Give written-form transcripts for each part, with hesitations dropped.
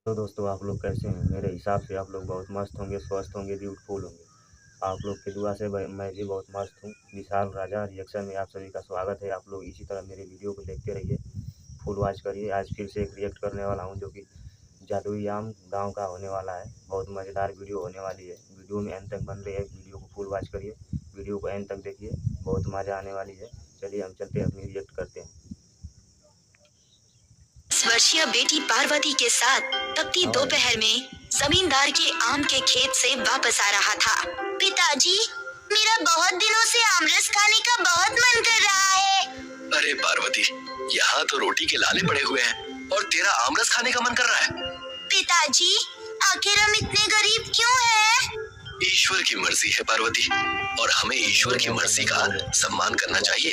तो दोस्तों आप लोग कैसे हैं? मेरे हिसाब से आप लोग बहुत मस्त होंगे, स्वस्थ होंगे, ब्यूटीफुल होंगे। आप लोग की दुआ से मैं भी बहुत मस्त हूँ। विशाल राजा रिएक्शन में आप सभी का स्वागत है। आप लोग इसी तरह मेरे वीडियो को देखते रहिए, फुल वॉच करिए। आज फिर से एक रिएक्ट करने वाला हूँ जो कि जादुई आम गाँव का होने वाला है। बहुत मज़ेदार वीडियो होने वाली है। वीडियो में एंड तक बन रही है, वीडियो को फुल वॉच करिए, वीडियो को एंड तक देखिए, बहुत मज़ा आने वाली है। चलिए हम चलते हैं, अपनी रिएक्ट करते हैं। वर्षीय बेटी पार्वती के साथ तपती दोपहर में जमींदार के आम के खेत से वापस आ रहा था। पिताजी, मेरा बहुत दिनों से आमरस खाने का बहुत मन कर रहा है। अरे पार्वती, यहाँ तो रोटी के लाले पड़े हुए हैं और तेरा आमरस खाने का मन कर रहा है। पिताजी, आखिर हम इतने गरीब क्यों हैं? ईश्वर की मर्जी है पार्वती, और हमें ईश्वर की मर्जी का सम्मान करना चाहिए।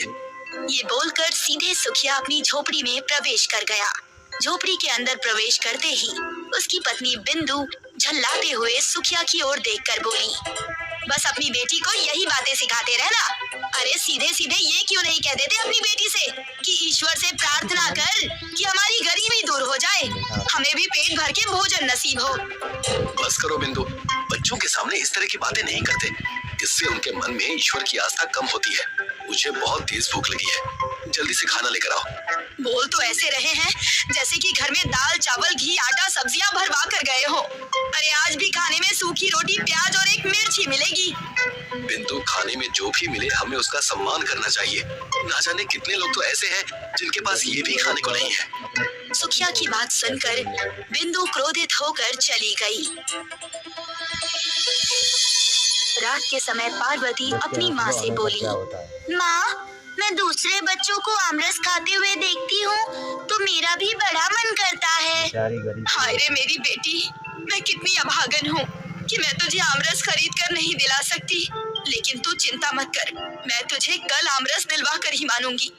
ये बोलकर सीधे सुखिया अपनी झोपड़ी में प्रवेश कर गया। झोपड़ी के अंदर प्रवेश करते ही उसकी पत्नी बिंदु झल्लाते हुए सुखिया की ओर देखकर बोली, बस अपनी बेटी को यही बातें सिखाते रहना। अरे सीधे सीधे ये क्यों नहीं कह देते अपनी बेटी से कि ईश्वर से प्रार्थना कर कि हमारी गरीबी दूर हो जाए, हमें भी पेट भर के भोजन नसीब हो। बस करो बिंदु, बच्चों के सामने इस तरह की बातें नहीं करते, इससे उनके मन में ईश्वर की आस्था कम होती है। मुझे बहुत तेज भूख लगी है, जल्दी से खाना लेकर आओ। बोल तो ऐसे रहे हैं जैसे कि घर में दाल चावल घी आटा सब्जियां भरवा कर गए हो। अरे आज भी खाने में सूखी रोटी प्याज और एक मिर्च ही मिलेगी। बिंदु, खाने में जो भी मिले हमें उसका सम्मान करना चाहिए। ना जाने कितने लोग तो ऐसे हैं जिनके पास ये भी खाने को नहीं है। सुखिया की बात सुनकर बिंदु क्रोधित होकर चली गई। रात के समय पार्वती अपनी माँ से बोली, माँ, मैं दूसरे बच्चों को आमरस खाते हुए देखती हूँ तो मेरा भी बड़ा मन करता है। हाय रे मेरी बेटी, मैं कितनी अभागन हूँ कि मैं तुझे आमरस खरीद कर नहीं दिला सकती। लेकिन तू चिंता मत कर, मैं तुझे कल आमरस दिलवा कर ही मानूंगी।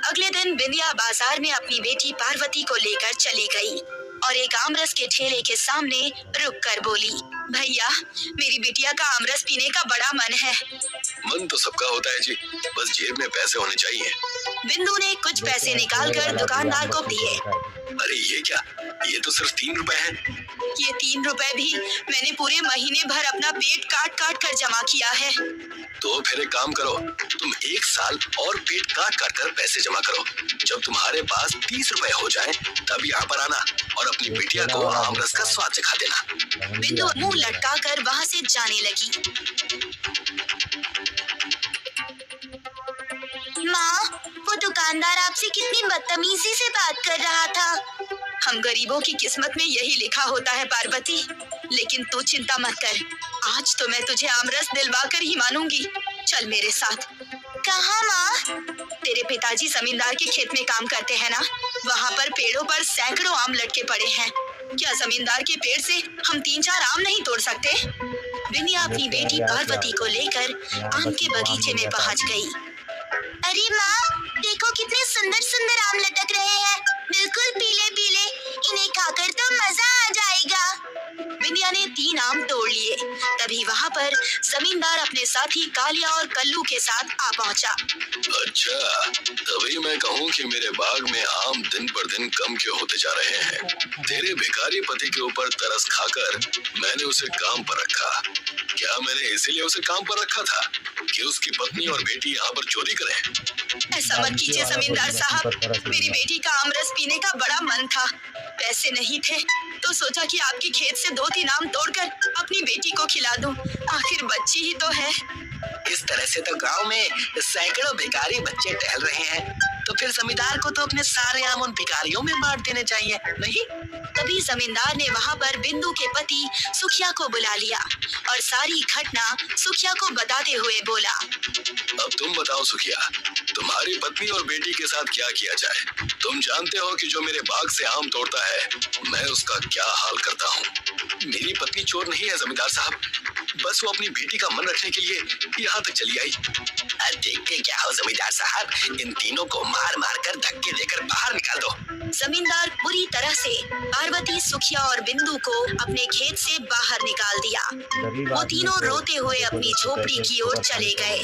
अगले दिन बिंदिया बाजार में अपनी बेटी पार्वती को लेकर चली गई और एक आमरस के ठेले के सामने रुक कर बोली, भैया, मेरी बिटिया का आमरस पीने का बड़ा मन है। मन तो सबका होता है जी, बस जेब में पैसे होने चाहिए। बिंदु ने कुछ पैसे निकालकर दुकानदार को दिए। अरे ये क्या, ये तो सिर्फ 3 रुपए हैं। ये 3 रुपए भी मैंने पूरे महीने भर अपना पेट काट काट कर जमा किया है। तो फिर एक काम करो, तुम 1 साल और पेट काट काट कर पैसे जमा करो। जब तुम्हारे पास 30 रुपए हो जाए तब यहाँ पर आना और अपनी बिटिया को आमरस का स्वाद चखा देना। बिंदु मुंह लटका कर वहाँ से जाने लगी। माँ, वो दुकानदार आपसे कितनी बदतमीजी से बात कर रहा था। हम गरीबों की किस्मत में यही लिखा होता है पार्वती, लेकिन तू चिंता मत कर, आज तो मैं तुझे आमरस दिलवा कर ही मानूंगी। चल मेरे साथ। कहाँ माँ? तेरे पिताजी जमींदार के खेत में काम करते हैं ना, वहाँ पर पेड़ों पर सैकड़ों आम लटके पड़े हैं। क्या जमींदार के पेड़ से हम 3-4 आम नहीं तोड़ सकते? बिंदिया अपनी बेटी पार्वती को लेकर आम के बगीचे में पहुँच गई। अरे माँ, देखो कितने सुंदर सुंदर आम लटक रहे हैं, बिल्कुल पीले पीले, इन्हें खाकर तो मजा आ जाएगा। बिंदिया ने 3 आम तोड़ लिए। तभी वहाँ पर जमींदार अपने साथी कालिया और कल्लू के साथ आ पहुँचा। अच्छा, तभी मैं कहूँ कि मेरे बाग में आम दिन पर दिन कम क्यों होते जा रहे हैं। तेरे भिखारी पति के ऊपर तरस खाकर मैंने उसे काम पर रखा। क्या मैंने इसीलिए उसे काम पर रखा था कि उसकी पत्नी और बेटी यहाँ पर चोरी करें? ऐसा मत कीजिए जमींदार साहब, मेरी बेटी का आमरस पीने का बड़ा मन था। पैसे नहीं थे तो सोचा कि आपके खेत से 2-3 आम तोड़कर अपनी बेटी को खिला दूं, आखिर बच्ची ही तो है। इस तरह से तो गांव में सैकड़ों भिखारी बच्चे टहल रहे हैं, तो फिर जमींदार को तो अपने सारे आम उन भिखारियों में बांट देने चाहिए, नहीं? तभी जमींदार ने वहाँ पर बिंदु के पति सुखिया को बुला लिया और सारी घटना सुखिया को बताते हुए बोला, अब तुम बताओ सुखिया, तुम्हारी पत्नी और बेटी के साथ क्या किया जाए? तुम जानते हो कि जो मेरे बाग से आम तोड़ता है मैं उसका क्या हाल करता हूँ। मेरी पत्नी चोर नहीं है जमींदार साहब, बस वो अपनी बेटी का मन रखने के लिए यहाँ तक चली आई। देखते क्या हो जमींदार साहब, इन तीनों को मार मार कर धक्के देकर बाहर निकाल दो। जमींदार बुरी तरह से पार्वती, सुखिया और बिंदु को अपने खेत से बाहर निकाल दिया। वो तीनों रोते हुए अपनी झोपड़ी की ओर चले गए।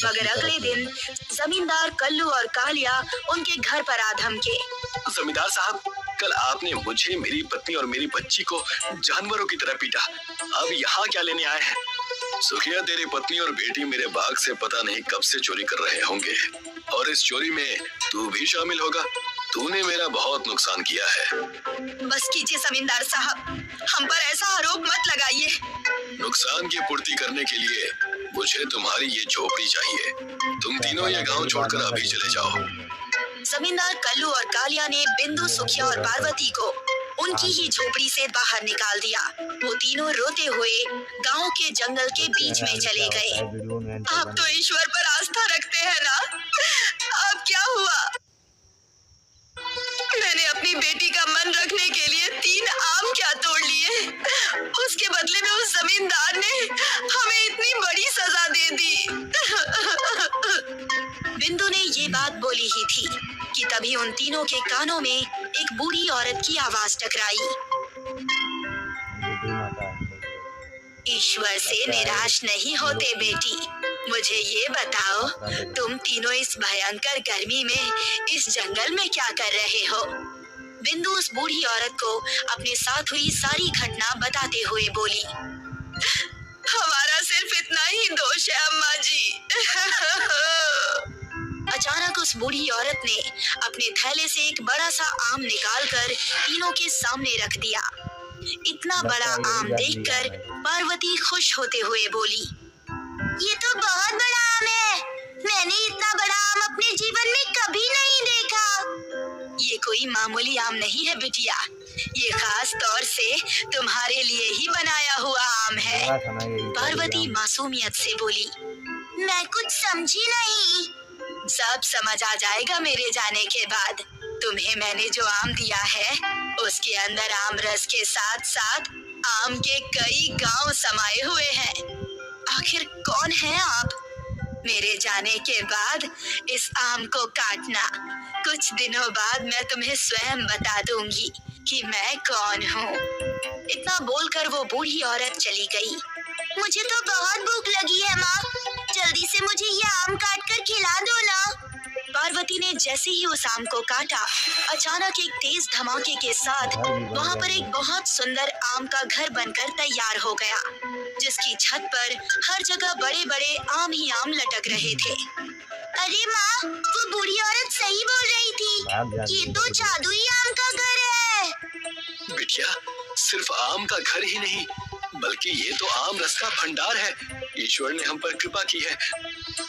मगर अगले दिन जमींदार कल्लू और कालिया उनके घर पर आ धमके। जमींदार साहब, कल आपने मुझे, मेरी पत्नी और मेरी बच्ची को जानवरों की तरह पीटा। अब यहाँ क्या लेने आए हैं? सुखिया, तेरी पत्नी और बेटी मेरे बाग से पता नहीं कब से चोरी कर रहे होंगे और इस चोरी में तू भी शामिल होगा। तूने मेरा बहुत नुकसान किया है। बस कीजिए जमींदार साहब, हम पर ऐसा आरोप मत लगाइए। नुकसान की पूर्ति करने के लिए मुझे तुम्हारी ये झोपड़ी चाहिए। तुम तीनों ये गांव छोड़कर अभी चले जाओ। जमींदार कल्लू और कालिया ने बिंदु, सुखिया और पार्वती को उनकी ही झोपड़ी से बाहर निकाल दिया। वो तीनों रोते हुए गांव के जंगल के बीच में चले गए। आप तो ईश्वर पर आस्था रखते हैं ना? अब क्या हुआ? मैंने अपनी बेटी का मन रखने के लिए 3 आम क्या तोड़ लिए, उसके बदले में उस जमींदार ने हमें इतनी बड़ी सजा दे दी। बिंदु ने ये बात बोली ही थी कि तभी उन तीनों के कानों में एक बूढ़ी औरत की आवाज टकराई। ईश्वर से निराश नहीं होते बेटी। मुझे ये बताओ, तुम तीनों इस भयंकर गर्मी में इस जंगल में क्या कर रहे हो? बिंदु उस बूढ़ी औरत को अपने साथ हुई सारी घटना बताते हुए बोली। हमारा सिर्फ इतना ही दोष है अम्मा जी। अचानक उस बूढ़ी औरत ने अपने थैले से एक बड़ा सा आम निकालकर तीनों के सामने रख दिया। इतना बड़ा आम देखकर पार्वती खुश होते हुए बोली, ये तो बहुत बड़ा आम है। मैंने इतना बड़ा आम अपने जीवन में कभी नहीं देखा। ये कोई मामूली आम नहीं है बिटिया, ये खास तौर से तुम्हारे लिए ही बनाया हुआ आम है। पार्वती मासूमियत से बोली, मैं कुछ समझी नहीं। सब समझ आ जाएगा मेरे जाने के बाद। तुम्हें मैंने जो आम दिया है उसके अंदर आम रस के साथ साथ आम के कई गांव समाये हुए हैं। आखिर कौन है आप? मेरे जाने के बाद इस आम को काटना। कुछ दिनों बाद मैं तुम्हें स्वयं बता दूंगी कि मैं कौन हूँ। इतना बोलकर वो बूढ़ी औरत चली गई। मुझे तो बहुत भूख लगी है माँ, जल्दी से मुझे ये आम काट कर खिला दो ना। पार्वती ने जैसे ही उस आम को काटा, अचानक एक तेज धमाके के साथ वहाँ पर एक बहुत सुंदर आम का घर बनकर तैयार हो गया, जिसकी छत पर हर जगह बड़े बड़े आम ही आम लटक रहे थे। अरे माँ, वो बूढ़ी औरत सही बोल रही थी, ये तो जादुई आम का घर है। बिटिया, सिर्फ आम का घर ही नहीं बल्कि ये तो आम रस का भंडार है। ईश्वर ने हम पर कृपा की है।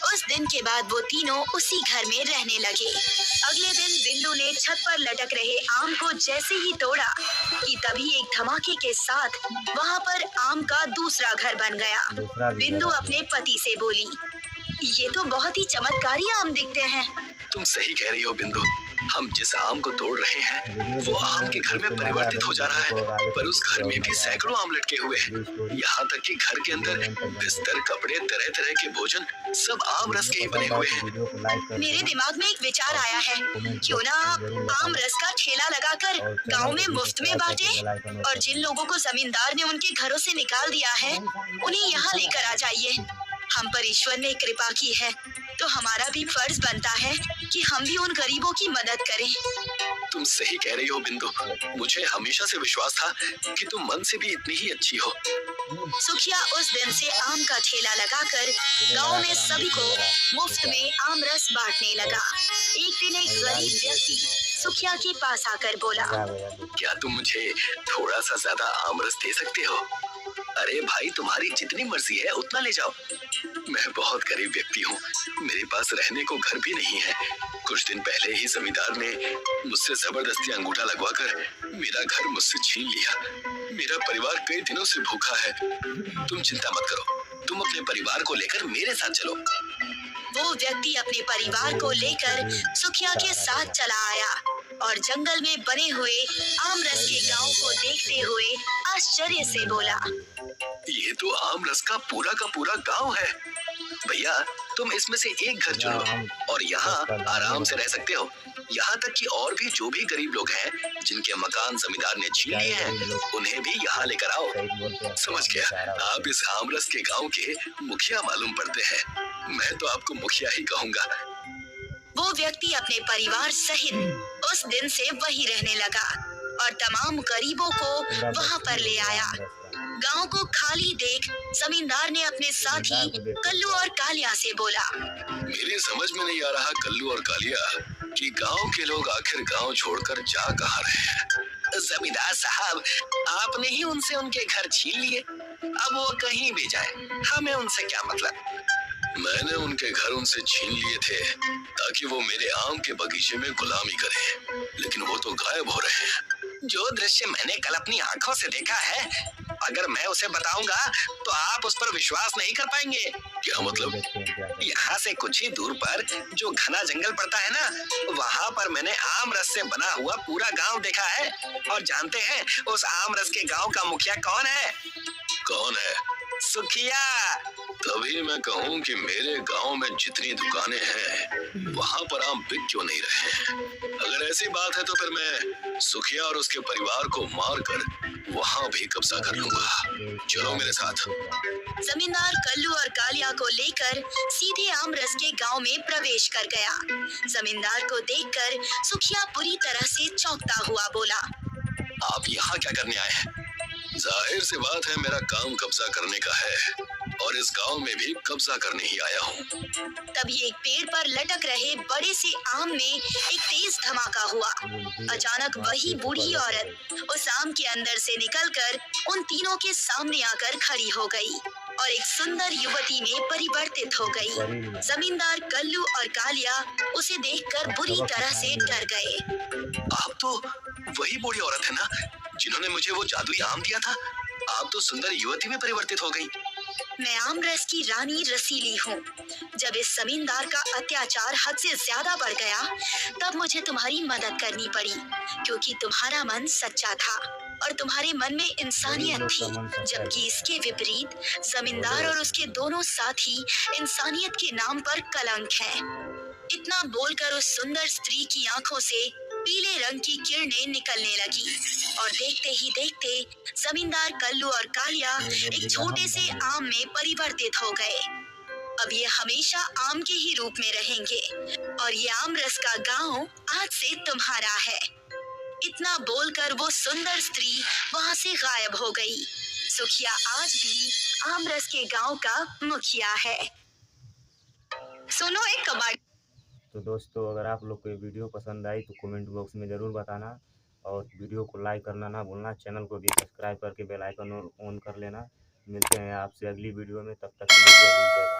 उस दिन के बाद वो तीनों उसी घर में रहने लगे। अगले दिन बिंदु ने छत पर लटक रहे आम को जैसे ही तोड़ा कि तभी एक धमाके के साथ वहाँ पर आम का दूसरा घर बन गया। बिंदु अपने पति से बोली, ये तो बहुत ही चमत्कारी आम दिखते हैं। तुम सही कह रही हो बिंदु, हम जिस आम को तोड़ रहे हैं वो आम के घर में परिवर्तित हो जा रहा है, पर उस घर में भी सैकड़ों आम लटके हुए हैं। यहाँ तक कि घर के अंदर बिस्तर, कपड़े, तरह तरह के भोजन सब आम रस के ही बने हुए हैं। मेरे दिमाग में एक विचार आया है, क्यों ना आम रस का ठेला लगाकर गांव में मुफ्त में बांटे और जिन लोगों को जमींदार ने उनके घरों से निकाल दिया है उन्हें यहाँ लेकर आ जाइए। हम पर ईश्वर ने कृपा की है तो हमारा भी फर्ज बनता है कि हम भी उन गरीबों की मदद करें। तुम सही कह रही हो बिंदु, मुझे हमेशा से विश्वास था कि तुम मन से भी इतनी ही अच्छी हो। सुखिया उस दिन से आम का ठेला लगाकर गांव में सभी को मुफ्त में आम रस बांटने लगा। एक दिन एक गरीब व्यक्ति सुखिया के पास आकर बोला, क्या तुम मुझे थोड़ा सा ज्यादा आम रस दे सकते हो? अरे भाई, तुम्हारी जितनी मर्जी है उतना ले जाओ। मैं बहुत गरीब व्यक्ति हूँ, मेरे पास रहने को घर भी नहीं है। कुछ दिन पहले ही जमींदार ने मुझसे जबरदस्ती अंगूठा लगवाकर मेरा घर मुझसे छीन लिया। मेरा परिवार कई दिनों से भूखा है। तुम चिंता मत करो, तुम अपने परिवार को लेकर मेरे साथ चलो। वो व्यक्ति अपने परिवार को लेकर सुखिया के साथ चला आया और जंगल में बने हुए आम रस के गांव को देखते हुए आश्चर्य से बोला, ये तो आम रस का पूरा गांव है। भैया तुम इसमें से एक घर या चुनो हम और यहाँ 10 साल आराम आगे से रह सकते हो। यहाँ तक कि और भी जो भी गरीब लोग हैं जिनके मकान जमींदार ने छीन बेचारे लिए गरीब हैं लोग उन्हें भी यहाँ लेकर आओ। शहीद बोलते हैं तो समझ हम गया, बेचारा होते आप हैं। इस आमरस के गांव के मुखिया मालूम पड़ते हैं। मैं तो आपको मुखिया ही कहूँगा। वो व्यक्ति अपने परिवार सहित उस दिन से वहीं रहने लगा और तमाम गरीबों को पूरा वहां पर ले आया। आमरस का। गांव को खाली देख जमींदार ने अपने साथी कल्लू और कालिया से बोला, मेरी समझ में नहीं आ रहा कल्लू और कालिया कि गांव के लोग आखिर गांव छोड़कर जा कहाँ रहे हैं। जमींदार साहब, आपने ही उनसे उनके घर छीन लिए, अब वो कहीं भी जाए हमें उनसे क्या मतलब। मैंने उनके घर उनसे छीन लिए थे ताकि वो मेरे आम के बगीचे में गुलामी करें, लेकिन वो तो गायब हो रहे हैं। जो दृश्य मैंने कल अपनी आंखों से देखा है, अगर मैं उसे बताऊंगा तो आप उस पर विश्वास नहीं कर पाएंगे। क्या मतलब? देखते हैं क्या करते हैं। यहाँ से कुछ ही दूर पर जो घना जंगल पड़ता है ना, वहाँ पर मैंने आम रस से बना हुआ पूरा गांव देखा है। और जानते हैं उस आम रस के गांव का मुखिया कौन है? कौन है? सुखिया। तभी मैं कहूँ कि मेरे गांव में जितनी दुकानें हैं वहां पर आम बिक क्यों नहीं रहे हैं। अगर ऐसी बात है तो फिर मैं सुखिया और उसके परिवार को मार कर वहां भी कब्जा कर लूंगा। चलो मेरे साथ। जमींदार कल्लू और कालिया को लेकर सीधे आमरस के गांव में प्रवेश कर गया। जमींदार को देखकर सुखिया बुरी तरह से चौंकता हुआ बोला, आप यहाँ क्या करने आए हैं? जाहिर सी बात है मेरा काम कब्जा करने का है और इस गांव में भी कब्जा करने ही आया हूँ। तभी एक पेड़ पर लटक रहे बड़े से आम में एक तेज धमाका हुआ। अचानक वही बूढ़ी औरत उस आम के अंदर से निकलकर उन तीनों के सामने आकर खड़ी हो गई और एक सुंदर युवती में परिवर्तित हो गई। जमींदार कल्लू और कालिया उसे देखकर बुरी तरह से डर गए। आप तो वही बूढ़ी औरत है ना जिन्होंने मुझे वो जादुई आम दिया था। आप तो सुंदर युवती में परिवर्तित हो गई। मैं आमरस की रानी रसीली हूँ। जब इस जमींदार का अत्याचार हद से ज्यादा बढ़ गया तब मुझे तुम्हारी मदद करनी पड़ी, क्योंकि तुम्हारा मन सच्चा था और तुम्हारे मन में इंसानियत थी, जबकि इसके विपरीत जमींदार और उसके दोनों साथी इंसानियत के नाम पर कलंक हैं। इतना बोलकर उस सुंदर स्त्री की आंखों से पीले रंग की किरणें निकलने लगी और देखते ही देखते जमींदार कल्लू और कालिया एक छोटे से आम में परिवर्तित हो गए। अब ये हमेशा आम के ही रूप में रहेंगे और ये आम रस का गांव आज से तुम्हारा है। इतना बोलकर वो सुंदर स्त्री वहां से गायब हो गई। सुखिया आज भी आम रस के गांव का मुखिया है। सुनो एक कबाड़ी। तो दोस्तों, अगर आप लोग को ये वीडियो पसंद आई तो कमेंट बॉक्स में ज़रूर बताना और वीडियो को लाइक करना ना भूलना। चैनल को भी सब्सक्राइब करके बेल आइकन ऑन कर लेना। मिलते हैं आपसे अगली वीडियो में, तब तक के लिए जय हिंद, जय भारत।